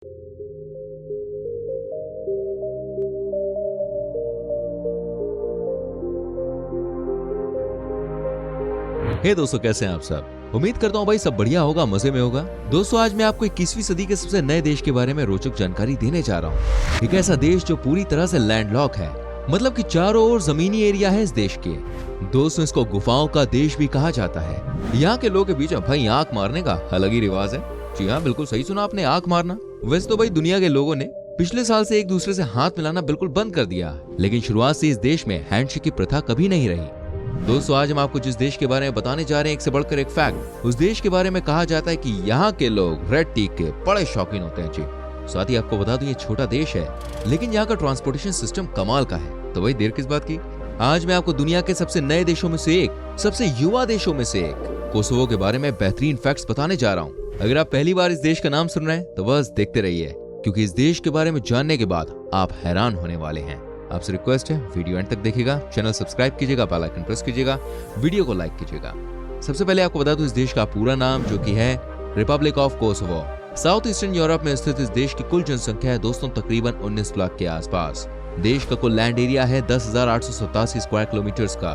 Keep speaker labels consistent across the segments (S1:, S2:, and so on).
S1: हे दोस्तों, कैसे हैं आप सब। उम्मीद करता हूँ भाई सब बढ़िया होगा, मजे में होगा। दोस्तों, आज मैं आपको 21वीं सदी के सबसे नए देश के बारे में रोचक जानकारी देने जा रहा हूँ। एक ऐसा देश जो पूरी तरह से लैंडलॉक है, मतलब कि चारों ओर जमीनी एरिया है इस देश के। दोस्तों, इसको गुफाओं का देश भी कहा जाता है। यहाँ के लोगों के बीच में भाई आंख मारने का अलग ही रिवाज है। जी हाँ, बिल्कुल सही सुना आपने, आंख मारना। वैसे तो भाई दुनिया के लोगों ने पिछले साल से एक दूसरे से हाथ मिलाना बिल्कुल बंद कर दिया, लेकिन शुरुआत से इस देश में हैंडशेक की प्रथा कभी नहीं रही। दोस्तों, आज हम आपको जिस देश के बारे में बताने जा रहे हैं, एक से बढ़कर एक फैक्ट। उस देश के बारे में कहा जाता है कि यहाँ के लोग रेड टी के बड़े शौकीन होते हैं जी। साथ ही आपको बता दूं, ये छोटा देश है, लेकिन यहाँ का ट्रांसपोर्टेशन सिस्टम कमाल का है। तो भाई देर किस बात की, आज मैं आपको दुनिया के सबसे नए देशों में से एक, सबसे युवा देशों में से एक कोसोवो के बारे में बेहतरीन फैक्ट्स बताने जा रहा हूँ। अगर आप पहली बार इस देश का नाम सुन रहे हैं तो बस देखते रहिए, क्योंकि इस देश के बारे में जानने के बाद आप हैरान होने वाले हैं। आपसे रिक्वेस्ट है, वीडियो एंड तक देखिएगा, चैनल सब्सक्राइब कीजिएगा, बेल आइकन प्रेस कीजिएगा, वीडियो को लाइक कीजिएगा। सबसे पहले आपको बता दूं इस देश का पूरा नाम, जो कि है Republic of Kosovo. South eastern Europe में स्थित इस देश की कुल जनसंख्या है दोस्तों तकरीबन 19 लाख के आसपास। देश का कुल लैंड एरिया है 10,887 स्क्वायर किलोमीटर्स का।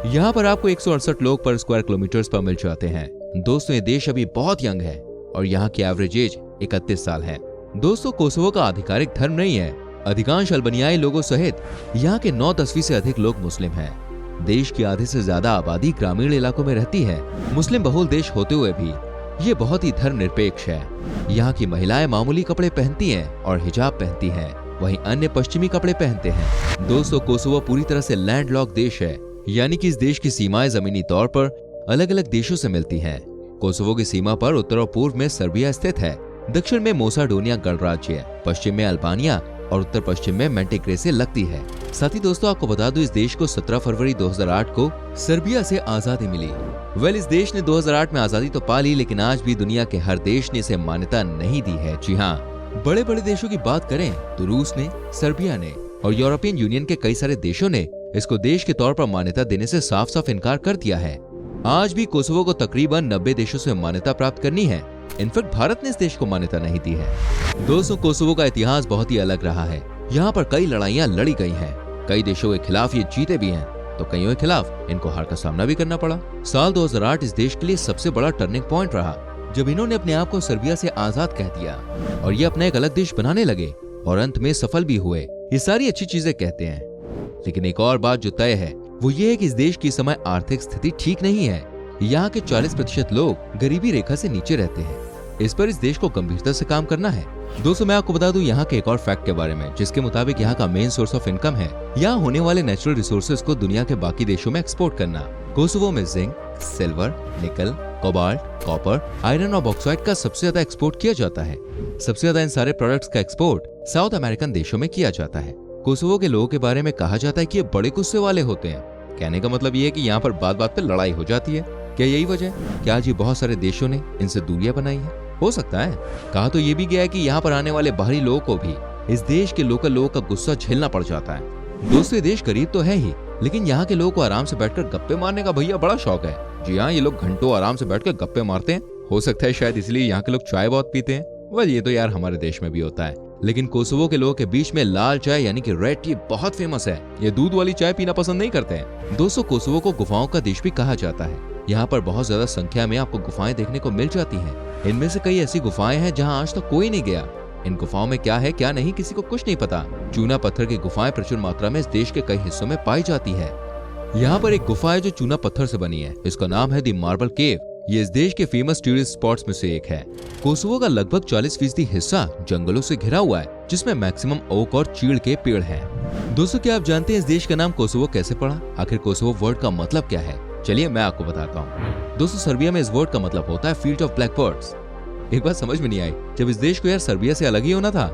S1: यहाँ पर आपको 168 लोग पर स्क्वायर किलोमीटर्स पर मिल जाते हैं। दोस्तों, ये देश अभी बहुत यंग है और यहाँ की एवरेज एज 31 साल है। दोस्तों, कोसोवो का आधिकारिक धर्म नहीं है। अधिकांश अल्बानियाई लोगों सहित यहाँ के 9/10 से अधिक लोग मुस्लिम हैं। देश की आधे से ज्यादा आबादी ग्रामीण इलाकों में रहती है। मुस्लिम बहुल देश होते हुए भी ये बहुत ही धर्मनिरपेक्ष है। यहाँ की महिलाएं मामूली कपड़े पहनती हैं और हिजाब पहनती हैं, वहीं अन्य पश्चिमी कपड़े पहनते हैं। दोस्तों, कोसोवो पूरी तरह से लैंडलॉक देश है, यानी कि इस देश की सीमाएं जमीनी तौर पर अलग अलग देशों से मिलती हैं। कोसोवो की सीमा पर उत्तर और पूर्व में सर्बिया स्थित है, दक्षिण में मोसाडोनिया गणराज्य, पश्चिम में अल्बानिया और उत्तर पश्चिम में मोंटेग्रो लगती है। साथ ही दोस्तों, आपको बता दूं इस देश को 17 फरवरी 2008 को सर्बिया से आजादी मिली। इस देश ने 2008 में आजादी तो पा ली, लेकिन आज भी दुनिया के हर देश ने इसे मान्यता नहीं दी है। जी हाँ, बड़े बड़े देशों की बात करें तो रूस ने, सर्बिया ने और यूरोपियन यूनियन के कई सारे देशों ने इसको देश के तौर पर मान्यता देने से साफ साफ इनकार कर दिया है। आज भी कोसोवो को तकरीबन 90 देशों से मान्यता प्राप्त करनी है। इनफैक्ट भारत ने इस देश को मान्यता नहीं दी है। दोस्तों, कोसोवो का इतिहास बहुत ही अलग रहा है। यहाँ पर कई लड़ाइयाँ लड़ी गई हैं। कई देशों के खिलाफ ये जीते भी हैं, तो कईयों के खिलाफ इनको हार का सामना भी करना पड़ा। साल 2008 इस देश के लिए सबसे बड़ा टर्निंग पॉइंट रहा, जब इन्होंने अपने आप को सर्बिया से आजाद कह दिया और ये अपना एक अलग देश बनाने लगे और अंत में सफल भी हुए। ये सारी अच्छी चीजें कहते हैं, लेकिन एक और बात जो तय है वो ये है कि इस देश की समय आर्थिक स्थिति ठीक नहीं है। यहाँ के 40% लोग गरीबी रेखा से नीचे रहते हैं। इस पर इस देश को गंभीरता से काम करना है। दोस्तों, मैं आपको बता दूं यहाँ के एक और फैक्ट के बारे में, जिसके मुताबिक यहाँ का मेन सोर्स ऑफ इनकम है यहाँ होने वाले नेचुरल रिसोर्सेज को दुनिया के बाकी देशों में एक्सपोर्ट करना। कोसोवो में जिंक, सिल्वर, निकल, कोबाल्ट, कॉपर, आयरन और बॉक्साइट का सबसे ज्यादा एक्सपोर्ट किया जाता है। सबसे ज्यादा इन सारे प्रोडक्ट्स का एक्सपोर्ट साउथ अमेरिकन देशों में किया जाता है। कोसोवो के लोगों के बारे में कहा जाता है कि ये बड़े गुस्से वाले होते हैं। कहने का मतलब ये है कि यहाँ पर बात बात पे लड़ाई हो जाती है। क्या यही वजह है कि आज ये बहुत सारे देशों ने इनसे दूरियां बनाई है? हो सकता है। कहा तो ये भी गया है कि यहाँ पर आने वाले बाहरी लोगों को भी इस देश के लोकल लोगों का गुस्सा झेलना पड़ जाता है। दोस्तों, ये देश गरीब तो है ही, लेकिन यहाँ के लोगों को आराम से बैठकर गप्पे मारने का भैया बड़ा शौक है। जी हाँ, ये लोग घंटों आराम से बैठकर गप्पे मारते हैं। हो सकता है शायद इसलिए यहाँ के लोग चाय बहुत पीते हैं। ये तो यार हमारे देश में भी होता है, लेकिन कोसोवो के लोगों के बीच में लाल चाय यानी कि रेड टी बहुत फेमस है। ये दूध वाली चाय पीना पसंद नहीं करते हैं। दोस्तों, कोसोवो को गुफाओं का देश भी कहा जाता है। यहाँ पर बहुत ज्यादा संख्या में आपको गुफाएं देखने को मिल जाती हैं। इनमें से कई ऐसी गुफाएं हैं जहाँ आज तक कोई नहीं गया। इन गुफाओं में क्या है क्या नहीं किसी को कुछ नहीं पता। चूना पत्थर की गुफाएं प्रचुर मात्रा में इस देश के कई हिस्सों में पाई जाती है। यहाँ पर एक गुफा है जो चूना पत्थर से बनी है। इसका नाम है दी मार्बल केव। ये इस देश के फेमस टूरिस्ट स्पॉट्स में से एक है। कोसोवो का लगभग 40% हिस्सा जंगलों से घिरा हुआ है, जिसमें मैक्सिमम ओक और चीड़ के पेड़ हैं। दोस्तों, क्या आप जानते हैं इस देश का नाम कोसोवो कैसे पड़ा? आखिर कोसोवो वर्ड का मतलब क्या है? चलिए मैं आपको बताता हूँ। दोस्तों, सर्बिया में इस वर्ड का मतलब होता है फील्ड ऑफ ब्लैक बर्ड्स। एक बात समझ में नहीं आई, जब इस देश को यार सर्बिया से अलग ही होना था,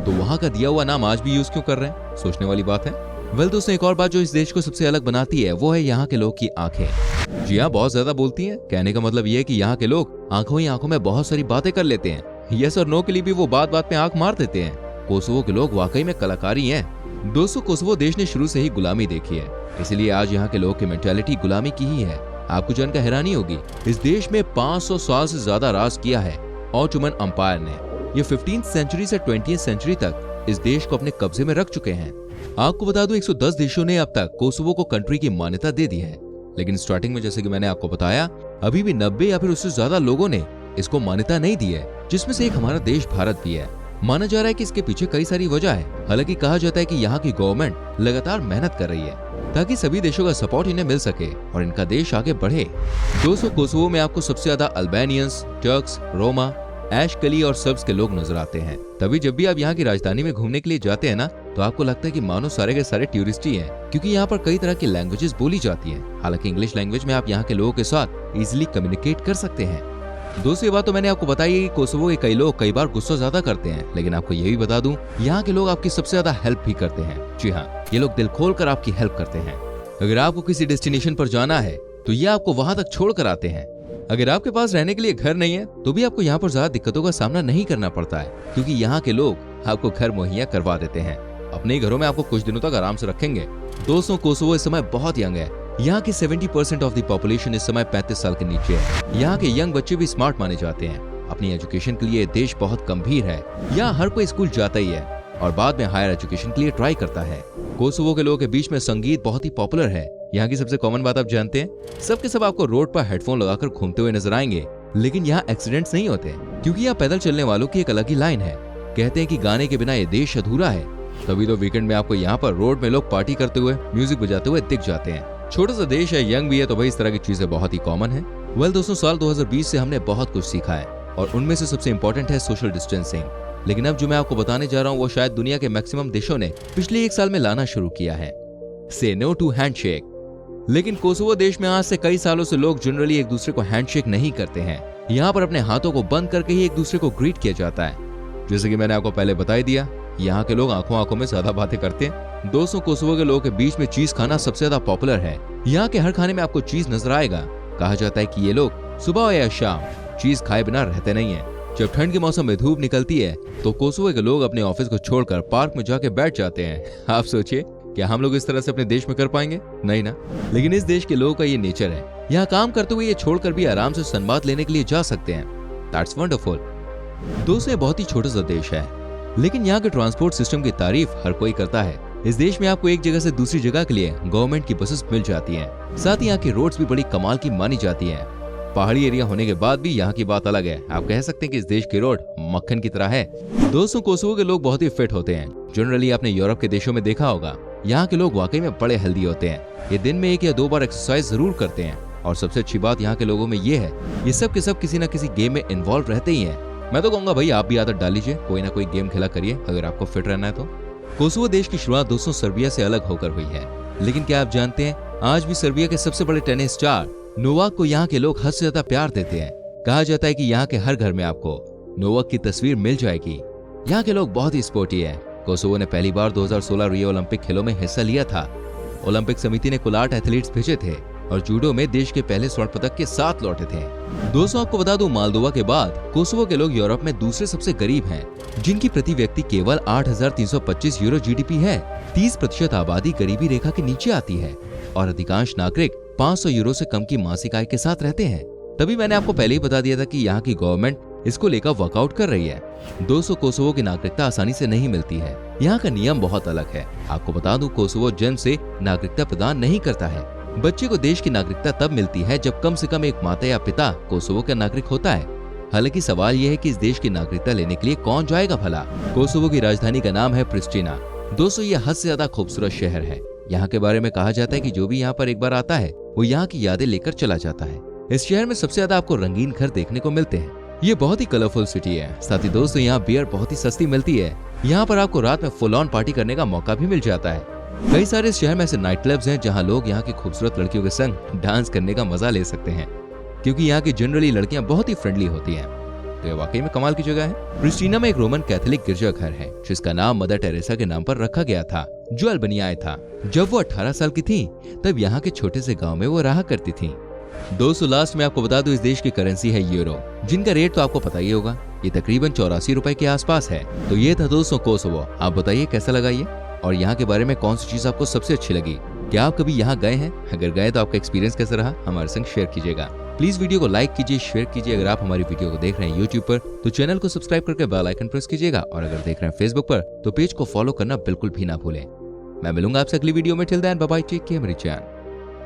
S1: तो वहाँ का दिया हुआ नाम आज भी यूज क्यों कर रहे हैं? सोचने वाली बात है। दोस्तों, एक और बात जो इस देश को सबसे अलग बनाती है वो है यहाँ के लोग की आंखें। जी हाँ, बहुत ज्यादा बोलती हैं। कहने का मतलब ये है कि यहाँ के लोग आंखों ही आंखों में बहुत सारी बातें कर लेते हैं। यस और नो के लिए भी वो बात बात में आंख मार देते हैं। कोसोवो के लोग वाकई में कलाकारी हैं। दोस्तों, कोसोवो देश ने शुरू से ही गुलामी देखी है, इसलिए आज यहाँ के लोग की मेंटालिटी गुलामी की ही है। आपको जानकर हैरानी होगी, इस देश में 500 साल से ज्यादा राज किया है ऑटोमन अंपायर ने। ये 15th सेंचुरी से 20th सेंचुरी तक इस देश को अपने कब्जे में रख चुके हैं। आपको बता दूं 110 देशों ने अब तक कोसोवो को कंट्री की मान्यता दे दी है, लेकिन स्टार्टिंग में जैसे कि मैंने आपको बताया अभी भी 90 या फिर उससे ज्यादा लोगों ने इसको मान्यता नहीं दी है, जिसमें से एक हमारा देश भारत भी है। माना जा रहा है कि इसके पीछे कई सारी वजह है। हालांकि कहा जाता है कि यहाँ की गवर्नमेंट लगातार मेहनत कर रही है ताकि सभी देशों का सपोर्ट इन्हें मिल सके और इनका देश आगे बढ़े। दोस्तों कोसोवो में आपको सबसे ज्यादा अल्बानियंस, टर्क्स, रोमा, एशकली और सर्ब्स के लोग नजर आते हैं। तभी जब भी आप यहाँ की राजधानी में घूमने के लिए जाते हैं ना, तो आपको लगता है कि मानो सारे के सारे टूरिस्ट ही हैं, क्योंकि यहाँ पर कई तरह की लैंग्वेजेस बोली जाती हैं। हालांकि इंग्लिश लैंग्वेज में आप यहाँ के लोगों के साथ इजीली कम्युनिकेट कर सकते हैं। दूसरी बात तो मैंने आपको बताई है कि कोसोवो के कई लोग कई बार गुस्सा ज्यादा करते हैं, लेकिन आपको ये भी बता दूं यहाँ के लोग आपकी सबसे ज्यादा हेल्प भी करते हैं। जी हाँ, ये लोग दिल खोल कर आपकी हेल्प करते हैं। अगर आपको किसी डेस्टिनेशन पर जाना है तो ये आपको वहां तक छोड़ कर आते हैं। अगर आपके पास रहने के लिए घर नहीं है तो भी आपको यहाँ पर ज्यादा दिक्कतों का सामना नहीं करना पड़ता है, क्योंकि यहाँ के लोग आपको घर मुहैया करवा देते हैं। अपने घरों में आपको कुछ दिनों तक आराम से रखेंगे। दोस्तों कोसोवो इस समय बहुत यंग है। यहाँ की 70% ऑफ द पॉपुलेशन इस समय 35 साल के नीचे है। यहाँ के यंग बच्चे भी स्मार्ट माने जाते हैं। अपनी एजुकेशन के लिए देश बहुत गंभीर है। यहाँ हर कोई स्कूल जाता ही है और बाद में हायर एजुकेशन के लिए ट्राई करता है। कोसोवो के लोगों के बीच में संगीत बहुत ही पॉपुलर है। यहाँ की सबसे कॉमन बात आप जानते हैं, सबके सब आपको रोड पर हेडफोन लगाकर घूमते हुए नजर आएंगे, लेकिन यहाँ एक्सीडेंट्स नहीं होते, क्योंकि यहाँ पैदल चलने वालों की एक अलग ही लाइन है। कहते हैं कि गाने के बिना ये देश अधूरा है। तभी तो वीकेंड में आपको यहाँ पर रोड में लोग पार्टी करते हुए, म्यूजिक बजाते हुए दिख जाते हैं। छोटा सा देश है, यंग भी है, तो भाई इस तरह की चीजें बहुत ही कॉमन है। वेल दोस्तों, साल 2020 से हमने बहुत कुछ सीखा है और उनमें से सबसे इम्पोर्टेंट है सोशल डिस्टेंसिंग। लेकिन अब जो मैं आपको बताने जा रहा हूँ वो शायद दुनिया के मैक्सिमम देशों ने पिछले 1 साल में लाना शुरू किया है। से नो टू हैंडशेक। लेकिन कोसोवो देश में आज से कई सालों से लोग जनरली एक दूसरे को हैंडशेक नहीं करते हैं। यहाँ पर अपने हाथों को बंद करके ही एक दूसरे को ग्रीट किया जाता है। जैसे कि मैंने आपको पहले बता ही दिया, यहाँ के लोग आंखों आंखों में ज्यादा बातें करते हैं। दोस्तों कोसोवो के लोगों के बीच में चीज खाना सबसे ज्यादा पॉपुलर है। यहाँ के हर खाने में आपको चीज नजर आएगा। कहा जाता है कि ये लोग सुबह या शाम चीज खाए बिना रहते नहीं है। जब ठंड के मौसम में धूप निकलती है तो कोसोवो के लोग अपने ऑफिस को छोड़कर पार्क में जाके बैठ जाते हैं। आप सोचिए, क्या हम लोग इस तरह से अपने देश में कर पाएंगे? नहीं ना। लेकिन इस देश के लोगों का ये नेचर है। यहाँ काम करते हुए ये छोड़कर भी आराम से सनबाथ लेने के लिए जा सकते हैं। That's wonderful. दोस्तों ये बहुत ही छोटा सा देश है, लेकिन यहाँ के ट्रांसपोर्ट सिस्टम की तारीफ हर कोई करता है। इस देश में आपको एक जगह से दूसरी जगह के लिए गवर्नमेंट की बसेस मिल जाती हैं। साथ ही यहाँ की रोड्स भी बड़ी कमाल की मानी जाती हैं। पहाड़ी एरिया होने के बाद भी यहाँ की बात अलग है। आप कह सकते हैं कि इस देश की रोड मक्खन की तरह है। दोस्तों कोसोवो के लोग बहुत ही फिट होते हैं। जनरली आपने यूरोप के देशों में देखा होगा, यहाँ के लोग वाकई में बड़े हेल्दी होते हैं। ये दिन में 1 या 2 बार एक्सरसाइज जरूर करते हैं। और सबसे अच्छी बात यहाँ के लोगों में ये है, ये सब के सब किसी न किसी गेम में इन्वॉल्व रहते ही हैं। मैं तो कहूंगा भाई आप भी आदत डाल लीजिए, कोई ना कोई गेम खेला करिए अगर आपको फिट रहना है तो। कोसोवो देश की शुरुआत दोस्तों सर्बिया से अलग होकर हुई है। लेकिन क्या आप जानते हैं, आज भी सर्बिया के सबसे बड़े टेनिस स्टार नोवाक को यहाँ के लोग हद से ज्यादा प्यार देते हैं। कहा जाता है कि यहाँ के हर घर में आपको नोवाक की तस्वीर मिल जाएगी। यहाँ के लोग बहुत ही स्पोर्टी है। कोसोवो ने पहली बार 2016 रियो ओलंपिक खेलों में हिस्सा लिया था। ओलंपिक समिति ने कुल 8 एथलीट्स भेजे थे और जूडो में देश के पहले स्वर्ण पदक के साथ लौटे थे। दोस्तों आपको बता दूं, मालदोवा के बाद कोसोवो के लोग यूरोप में दूसरे सबसे गरीब हैं, जिनकी प्रति व्यक्ति केवल 8,325 यूरो जीडीपी है। 30% आबादी गरीबी रेखा के नीचे आती है और अधिकांश नागरिक 500 यूरो से कम की मासिक आय के साथ रहते हैं। तभी मैंने आपको पहले ही बता दिया था कि यहाँ की गवर्नमेंट इसको लेकर वर्कआउट कर रही है। दोस्तों कोसोवो की नागरिकता आसानी से नहीं मिलती है। यहाँ का नियम बहुत अलग है। आपको बता दूं, कोसोवो जन्म से नागरिकता प्रदान नहीं करता है। बच्चे को देश की नागरिकता तब मिलती है जब कम से कम एक माता या पिता कोसोवो का नागरिक होता है। हालांकि सवाल यह है कि इस देश की नागरिकता लेने के लिए कौन जाएगा भला। कोसोवो की राजधानी का नाम है प्रिस्टिना। दोस्तों ये हद से ज्यादा खूबसूरत शहर है। यहाँ के बारे में कहा जाता है कि जो भी यहाँ पर एक बार आता है वो यहाँ की यादें लेकर चला जाता है। इस शहर में सबसे ज्यादा आपको रंगीन घर देखने को मिलते हैं। ये बहुत ही कलरफुल सिटी है। साथ ही दोस्तों यहाँ बियर बहुत ही सस्ती मिलती है। यहाँ पर आपको रात में फुल ऑन पार्टी करने का मौका भी मिल जाता है। कई सारे इस शहर में ऐसे नाइट क्लब्स हैं जहाँ लोग यहाँ की खूबसूरत लड़कियों के संग डांस करने का मजा ले सकते हैं, क्योंकि यहाँ की जनरली लड़कियां बहुत ही फ्रेंडली होती हैं। तो ये वाकई में कमाल की जगह है। प्रिस्टिना में एक रोमन कैथोलिक गिरजाघर है जिसका नाम मदर टेरेसा के नाम पर रखा गया था, जो अल्बानियाई था। जब वो 18 साल की थी तब यहाँ के छोटे से गाँव में वो रहा करती थी। दोस्तों लास्ट में आपको बता दूं, इस देश की करेंसी है यूरो, जिनका रेट तो आपको पता ही होगा। ये तकरीबन 84 रुपए के आसपास है। तो ये था दोस्तों कोसोवो। आप बताइए कैसा लगा ये, और यहाँ के बारे में कौन सी चीज आपको सबसे अच्छी लगी। क्या आप कभी यहाँ गए हैं? अगर गए तो आपका एक्सपीरियंस कैसा रहा हमारे संग शेयर कीजिएगा। प्लीज वीडियो को लाइक कीजिए, शेयर कीजिए। अगर आप हमारी वीडियो को देख रहे हैं यूट्यूब पर तो चैनल को सब्सक्राइब करके बेल आइकन प्रेस कीजिएगा, और अगर देख रहे हैं फेसबुक पर तो पेज को फॉलो करना बिल्कुल भी ना भूलें। मैं मिलूंगा आपसे अगली वीडियो में। Till then bye bye, take care मेरी जान।